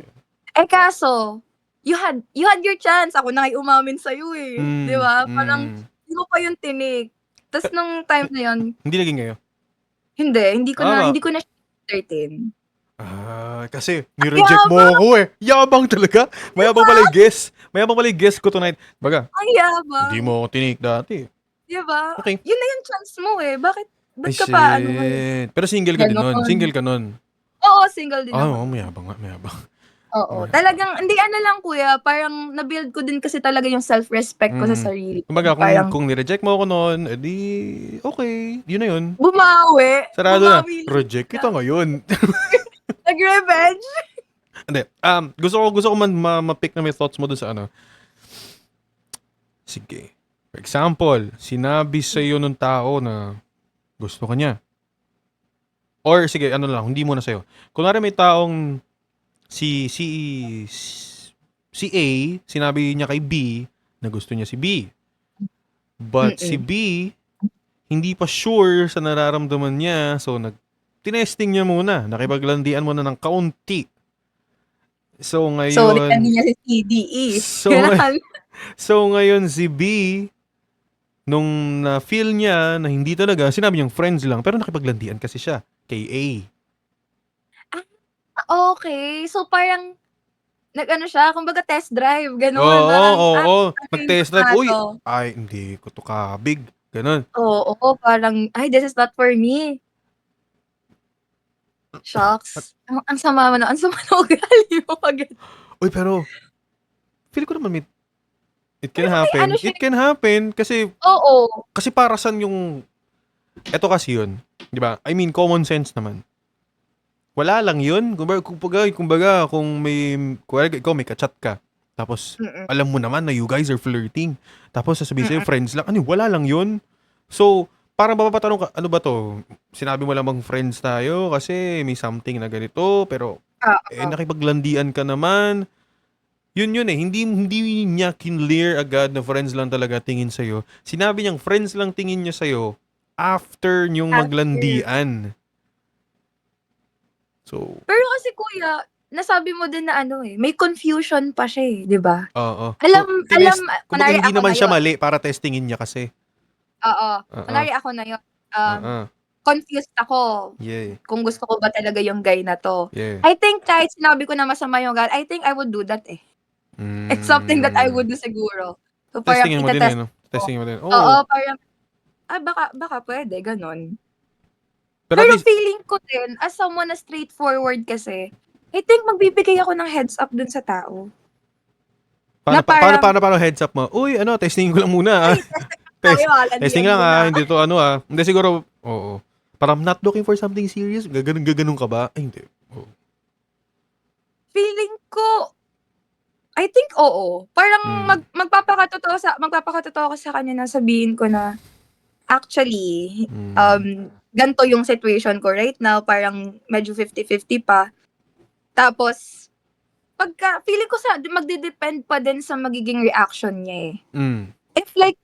Eh, kaso, you had your chance. Ako na nga yung umamin sa'yo, eh, 'di ba? Parang hindi mo pa yun tinik. Tas nung time na yun, Hindi naging ngayon. hindi ko na siya entertain. Kasi ni-reject mo Yabang! ako eh. Yabang talaga. Mayabang pala yung guess. Mayabang pala yung guess ko tonight. Baga, Ang hindi yabang, mo ako tinik dati. 'di ba? Okay. Yun na yung chance mo, eh, Ay, ba't ka pa ngayon? shit. Pero single ka din nun. Gano'n. Single ka nun. Oo, single din ako Oo, nun. mayabang nga. Mayabang. Oo, Mayabang. talagang hindi lang kuya, parang na-build ko din kasi talaga yung self-respect ko sa sarili ko. Kumbaga, Parang kung ni-reject mo ako noon, edi, okay. Yun na yun. Sarado na. bumawi lang Reject kita siya. ngayon. Nag-revenge. Hindi. Gusto ko ma-pick na may thoughts mo dun sa ano. Sige. For example, sinabi sa iyo nung tao na gusto ka niya. Or sige, ano lang, hindi muna sa'yo. Kunwari may taong si A, sinabi niya kay B na gusto niya si B. But si Mm. B, hindi pa sure sa nararamdaman niya. So, tinesting niya muna. Nakipaglandian muna ng kaunti. So, So, hindi ngayon, niya si CDE. so, so ngayon si B, nung na-feel niya na hindi talaga, sinabi niyang friends lang, pero nakipaglandian kasi siya kay A. Okay. So, parang nag-ano siya, kumbaga test drive, gano'n. Oo, Parang, oo. try mo Nag-test drive. nga Uy, 'to. ay, hindi ko to kabig. Ganun. Oo, parang, "Ay, this is not for me." Shocks. Ang sama mo ang sama ng ugali mo agad. Uy, pero, feel ko naman it can Pero may ano happen. siya, It can happen oo. kasi para saan yung, eto kasi yun. Di ba? I mean, common sense naman. Wala lang yun. Kumbaga, kung ikaw may kachat ka, tapos, Mm, alam mo naman na you guys are flirting. Tapos, sasabihin sa'yo, mm. friends lang. Ano, wala lang yun. So, parang mapapatanong ka, ano ba to? Sinabi mo lang bang friends tayo kasi may something na ganito, pero, Oo. nakipaglandian ka naman. Yun eh. Hindi niya kinlear agad na friends lang talaga tingin sa'yo. Sinabi niyang friends lang tingin niya sa'yo after niyong After. maglandian. So, Pero kasi kuya, nasabi mo din na may confusion pa siya, eh, 'di ba? oo. So, Alam, kumbaga kunwari hindi ako naman na siya 'yun, mali para testingin niya kasi. oo. Oo. Kunwari ako na 'yun, Oo. confused ako Yeah. kung gusto ko ba talaga yung guy na 'to. Yeah. I think kahit sinabi ko na masama yung ugali, I think I would do that, eh. It's something that I would do siguro. So, parang Testingin mo din eh, ite-test no? ko. Testingin mo din. Oo, Oo. parang, baka puwede, gano'n. Pero at Pero least, feeling ko din, as someone na straightforward kasi, I think magbibigay ako ng heads up dun sa tao. Na parang, paano heads up mo? Uy, testingin ko lang muna ah. "Uy, testing lang tayo, Testing landian lang muna." ah. Hindi to Hindi siguro, oo. Parang not looking for something serious. Gaganon ka ba? Ay, hindi. Oo. Feeling ko, I think oo. Parang Mm. magpapakatotoo ako sa kanya na sabihin ko na, actually, Mm. gan'to yung situation ko right now, parang medyo 50-50 pa. Tapos, feeling ko magde-depend pa din sa magiging reaction niya, eh. Mm. If like,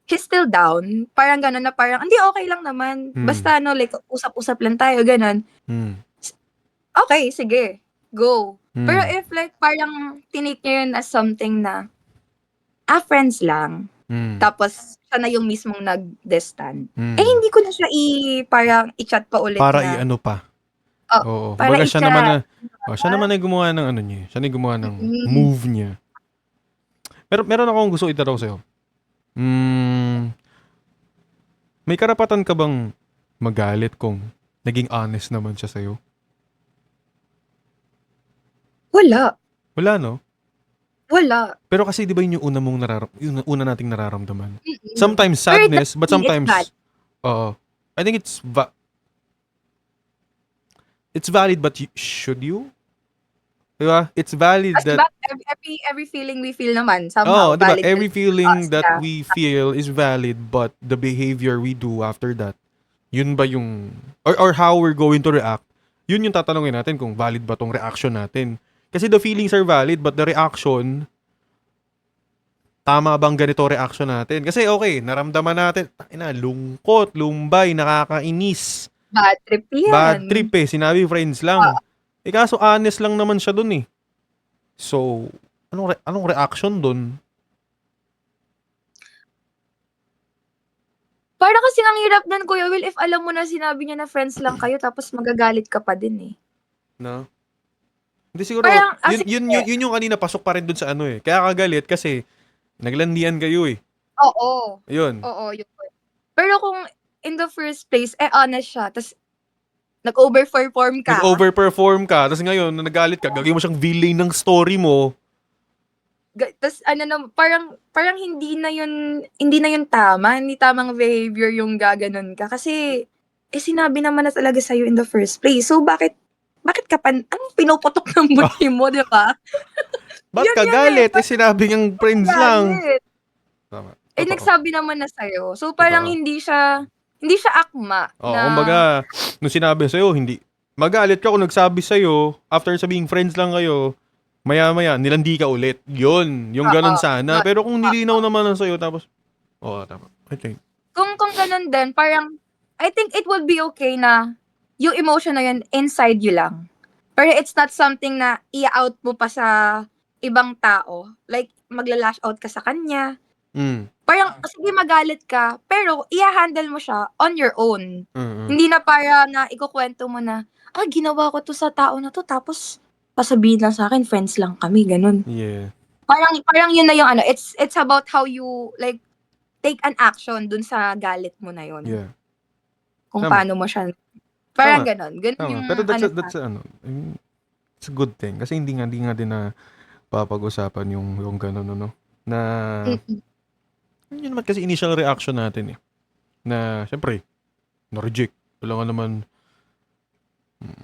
he's still down, parang gano'n na parang, "Hindi, okey lang naman, Mm. basta like usap-usap lang tayo," gano'n. Mm. Okey, sige. go. Pero Mm. if like parang tinake niya yun as something na, friends lang, Mm. tapos siya na yung mismong nag-distant, Mm. hindi ko na siya parang i-chat pa ulit Para na, i-ano pa. oh, Oo. para Kumbaga siya naman i-chat. siya naman ay gumawa ng ano niya. Siya na gumawa ng Mm. move niya. Pero meron akong gusto itanong sa'yo. May karapatan ka bang magalit kung naging honest naman siya sa'yo? Wala. Wala, no? Wala. Pero kasi di ba yun yung yung una nating nararamdaman? Mm-mm. Sometimes Pero it sadness, but doesn't mean it's sometimes, bad. I think it's valid, but should you? Di ba? It's valid Kasi that, every feeling we feel naman, somehow, di ba? valid Every din to us. feeling that Yeah. we feel is valid, but the behavior we do after that, yun ba yung, or how we're going to react, yun yung tatanungin natin kung valid ba tong reaction natin. Kasi the feelings are valid, but the reaction, tama bang ganito reaction natin? Kasi okay, naramdaman natin, lungkot, lumbay, nakakainis. Bad trip Bad yan. trip sinabi friends lang. Kaso honest lang naman siya dun eh. So, anong reaction dun? Para kasi ang hirap nun, Kuya Will, if alam mo na sinabi niya na friends lang kayo, tapos magagalit ka pa din eh. No? Hindi siguro, Parang, yun yung kanina pasok pa rin dun sa ano eh. Kaya kagalit kasi naglandian kayo eh. oo. Yun. Oo, yun. Pero kung in the first place, honest siya, tapos nag-overperform ka. Nag-overperform ka, tapos ngayon, na nagalit ka, gagawin mo siyang villain ng story mo. Tapos parang hindi na yun tama, hindi tamang behavior yung gaganon ka. Kasi, sinabi naman na talaga sa'yo in the first place. So, bakit ka anong pinuputok ng buti mo, di ba? Ba't Yun ka yan galit? eh. Sinabi niyang friends lang. Galit. Tama. Totoo. Nagsabi naman na sa'yo. So, parang Totoo. hindi siya akma Oo, na, kumbaga, nung sinabi sa'yo, hindi. Magalit ka kung nagsabi sa'yo, after sabing friends lang kayo, maya-maya, nilandi ka ulit. Yun, yung ganun sana. Pero kung nilinaw naman lang sa'yo, tapos, tama. I think. kung ganun din, parang, I think it would be okay na yung emotion na yun inside you lang. Pero it's not something na i-out mo pa sa ibang tao. Like, magla-lash out ka sa kanya. Parang, sige magalit ka, pero i-handle mo siya on your own. Hindi na para na ikukwento mo na, ginawa ko to sa tao na to, tapos sasabihin lang sa akin, friends lang kami, ganun. Yeah. Parang yun na yung ano, it's about how you, like, take an action dun sa galit mo na yun. Yeah. Kung Tama. paano mo siya, parang Tama. ganun. Ganun Tama. yung, Pero it's a good thing. Kasi hindi nga din na papag-usapan yung ganun, no? Na, yun naman kasi initial reaction natin eh. Na, syempre, na-reject. Wala nga naman,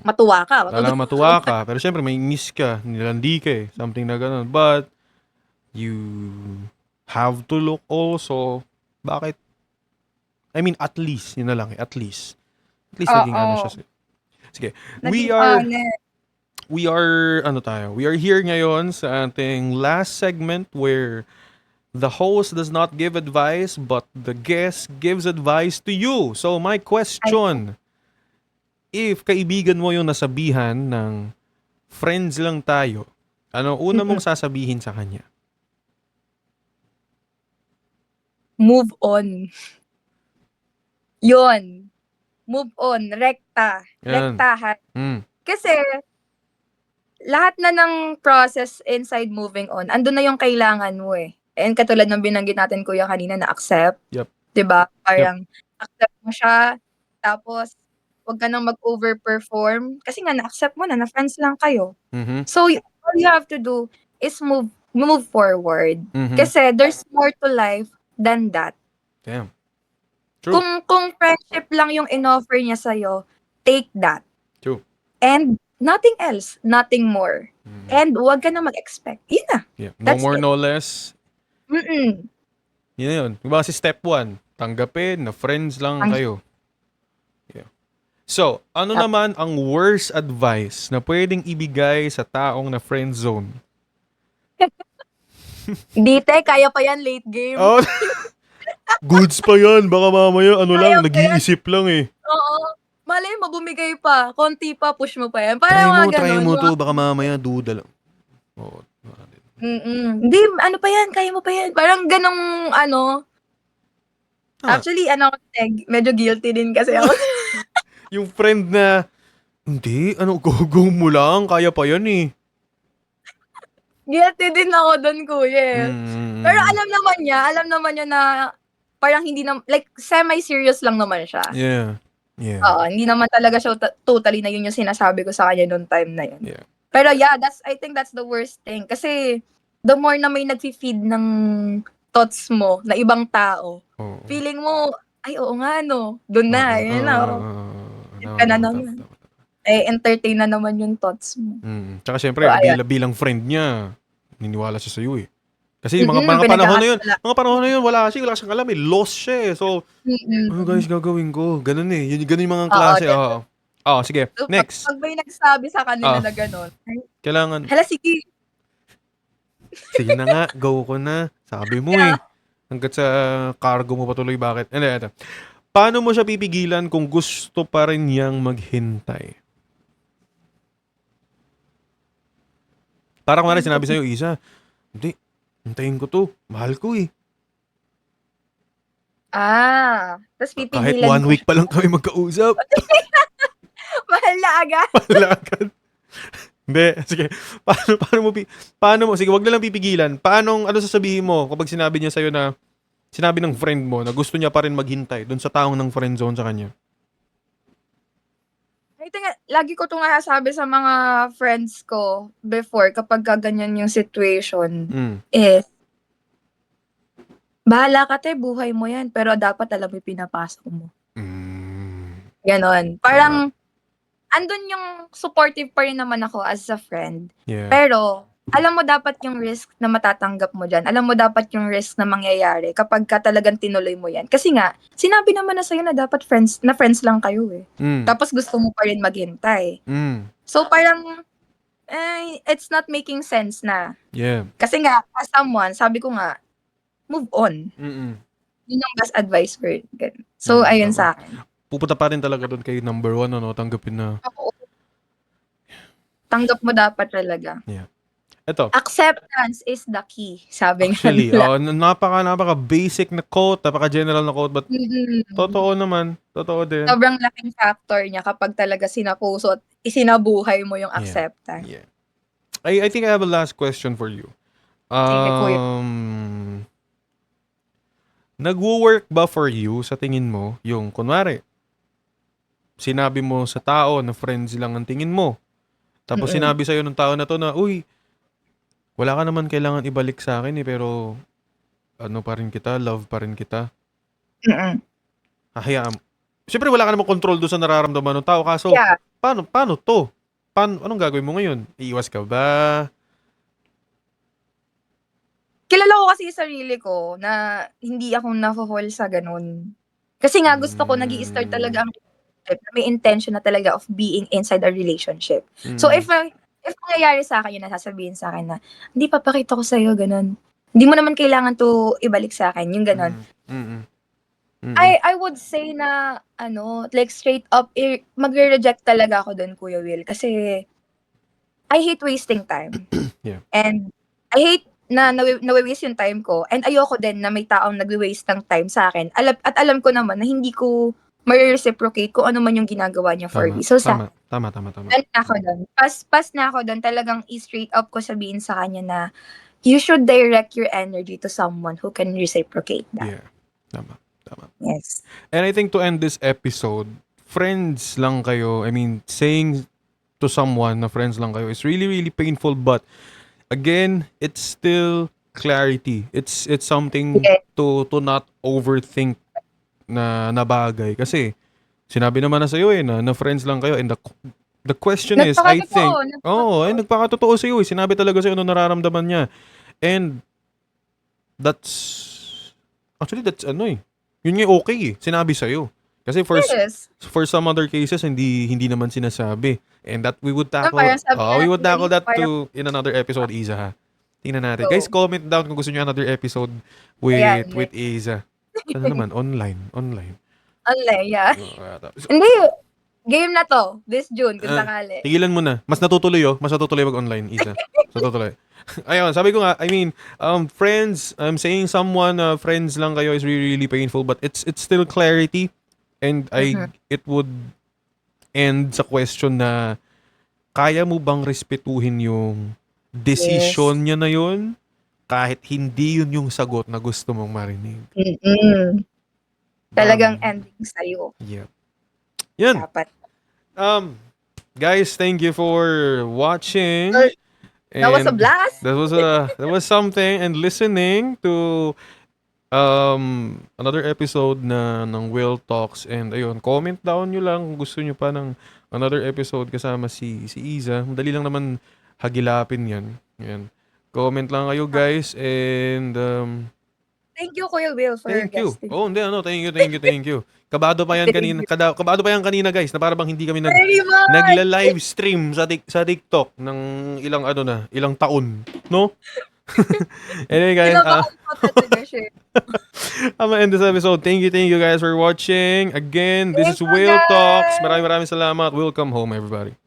matuwa ka. wala nga matuwa ka. Pero syempre, may miss ka. Nilandi ka eh. Something na ganun. But, you have to look also, bakit? I mean, at least, yun na lang eh. At least naging ano siya. Sige. We are here ngayon sa ating last segment where the host does not give advice but the guest gives advice to you. So my question, if kaibigan mo yung nasabihan ng friends lang tayo, ano una mong sasabihin sa kanya? Move on. Yun. Move on. Rektahan. Kasi, lahat na ng process inside moving on, andun na yung kailangan mo eh. And katulad ng binanggit natin, Kuya, kanina, na accept. Yep. Diba? Parang, accept mo siya, tapos, wag ka nang mag-overperform. Kasi nga, na-accept mo na friends lang kayo. So, all you have to do is move forward. Kasi, there's more to life than that. Damn. True. Kung friendship lang yung in-offer niya sa'yo, take that. True. And nothing else, nothing more. And wag ka na mag-expect. Yun na. Yeah. No That's more, it. no less. Mm-mm. Yun. Diba kasi step 1, tanggapin na friends lang kayo. Yeah. So, ano naman ang worst advice na pwedeng ibigay sa taong na friend zone? Dite, kaya pa yan late game. Goods pa yan. Baka mamaya, nag-iisip lang eh. Oo. malay mo, bumigay pa. Konti pa, push mo pa yan. Try Parang mo, mga try ganon. mo to. Baka mamaya duda lang. Oo. Hindi, ano pa yan, kaya mo pa yan. Parang ganong, Ah, actually, medyo guilty din kasi ako. yung friend na, hindi, go mo lang. Kaya pa yan eh. Guilty din ako doon, kuya. Pero Mm, alam naman niya na parang hindi na, like, semi-serious lang naman siya. yeah. Yeah. Oo, hindi naman talaga siya totally na yun yung sinasabi ko sa kanya noong time na yun. Yeah. Pero yeah, I think that's the worst thing. Kasi, the more na may nag-feed ng thoughts mo na ibang tao, Oo. feeling mo, ay, oo nga, no. Doon na, yun na. Ka na naman. Entertain na naman yung thoughts mo. Tsaka syempre, So, ayan. bilang friend niya, niniwala siya sa iyo eh. Kasi mga panahon na yun, wala siyang alam eh. Lost siya eh. So, ano guys gagawin ko? Ganun eh. Ganun yung mga klase. Sige. So, Next. pag may nagsabi sa kanila na gano'n, Kailangan, hala, sige. sige na nga, go ko na. Sabi mo eh. Hanggat sa cargo mo patuloy, bakit? Ito. Paano mo siya pipigilan kung gusto pa rin niyang maghintay? Parang kung sinabi sa'yo, Isa, hindi, hintayin ko to. Mahal ko eh. Tapos pipigilan Kahit 1 ko week siya. pa lang kami magkausap. Mahal na agad. Wala agad. Hindi, sige. Paano mo, sige, wag na lang pipigilan. Ano sasabihin mo kapag sinabi niya sa'yo na, sinabi ng friend mo na gusto niya pa rin maghintay dun sa taong ng friend zone sa kanya? I think, lagi ko itong nasasabi sa mga friends ko before kapag ganyan yung situation is, bahala ka buhay mo yan, pero dapat alam mo yung pinapasok mo. Ganon. Parang, andun yung supportive pa rin naman ako as a friend. Yeah. Pero, alam mo dapat yung risk na matatanggap mo dyan. Alam mo dapat yung risk na mangyayari kapag ka talagang tinuloy mo yan. Kasi nga, sinabi naman na sa'yo na dapat friends lang kayo eh. Tapos gusto mo pa rin maghintay. So parang, it's not making sense na. Yeah. Kasi nga, as someone, sabi ko nga, move on. Yun yung best advice ko. So, ayun sa akin. Pupunta pa rin talaga doon kay number 1, tanggapin na. Oo. Tanggap mo dapat talaga. Yeah. Ito. Acceptance is the key, sabi Actually, nga nila. napaka basic na quote, napaka general na quote, but totoo naman. Totoo din. Sobrang laking factor niya kapag talaga sinapuso at isinabuhay mo yung acceptance. Yeah. I think I have a last question for you. Sige, kuya. Nagwo-work ba for you sa tingin mo yung kunwari sinabi mo sa tao na friends lang ang tingin mo. Tapos sinabi sa'yo ng tao na to na, uy, wala ka naman kailangan ibalik sa akin eh, pero ano pa rin kita, love pa rin kita. Hayaan. Siyempre wala ka namang control doon sa nararamdaman ng tao. Kaso, paano to? Anong gagawin mo ngayon? Iiwas ka ba? Kilala ko kasi yung sarili ko na hindi ako na-fall sa ganun. Kasi nga gusto ko, nag-i-start talaga ang relationship na may intention na talaga of being inside a relationship. So if mangyayari sa akin yun, nasasabihin sa akin na, hindi, papakita ko sa'yo, ganun. Hindi mo naman kailangan to ibalik sa akin, yung ganun. I would say na, like straight up, magre-reject talaga ako dun, Kuya Will. Kasi, I hate wasting time. Yeah. And, I hate na nawi-waste yung time ko. And ayoko din na may taong nagwi-waste ng time sa akin. At alam ko naman na hindi ko ma-reciprocate kung ano man yung ginagawa niya for me. So, Tama. Pas na ako doon. Talagang straight up ko sabihin sa kanya na you should direct your energy to someone who can reciprocate that. Yeah. Tama. Yes. And I think to end this episode, friends lang kayo. I mean, saying to someone na friends lang kayo is really, really painful. But again, it's still clarity. It's something to not overthink na bagay. Kasi, sinabi naman na sa'yo na friends lang kayo. And the question is, I think, nagpakatotoo sa'yo. Sinabi talaga sa'yo ano nararamdaman niya. And, that's yun nga okay sinabi sa'yo. Kasi for some other cases, hindi naman sinasabi. And that we would tackle, that in another episode, Isa, ha? Tingnan natin. Guys, comment down kung gusto nyo another episode with Isa. Ano naman? Online, yeah. Hindi, Game na to, this June, kung Ah, sakali. Tigilan mo na. Mas natutuloy Mas natutuloy pag online, Isa. Mas natutuloy. Ayun, sabi ko nga, I mean, friends, I'm saying someone, friends lang kayo is really, really painful, but it's still clarity. And Mhm. it would end sa question na, kaya mo bang respetuhin yung Yes. decision niya na yun, kahit hindi yun yung sagot na gusto mong marinig? Mm-mm. Talagang ending sa'yo. Yeah. Yun. Dapat. Guys, thank you for watching. Well, that was a And blast. that was something, and listening to another episode ng Will Talks. And ayun, comment down nyo lang kung gusto nyo pa ng another episode kasama si Iza. Madali lang naman hagilapin yan. Ayan. Comment lang kayo, guys, and Thank you, Kuya Will, for thank you. guesting. Oh, hindi, thank you. Kabado pa yan kanina, kabado pa yan kanina, guys, na para bang hindi kami Very much. nagla-live stream sa TikTok ng ilang taon, no? Anyway, guys, Kinabahan ko talaga siya. I'm gonna end this episode. Thank you guys for watching. Again, this is Thank you, Will Talks. guys. Maraming salamat. Welcome home, everybody.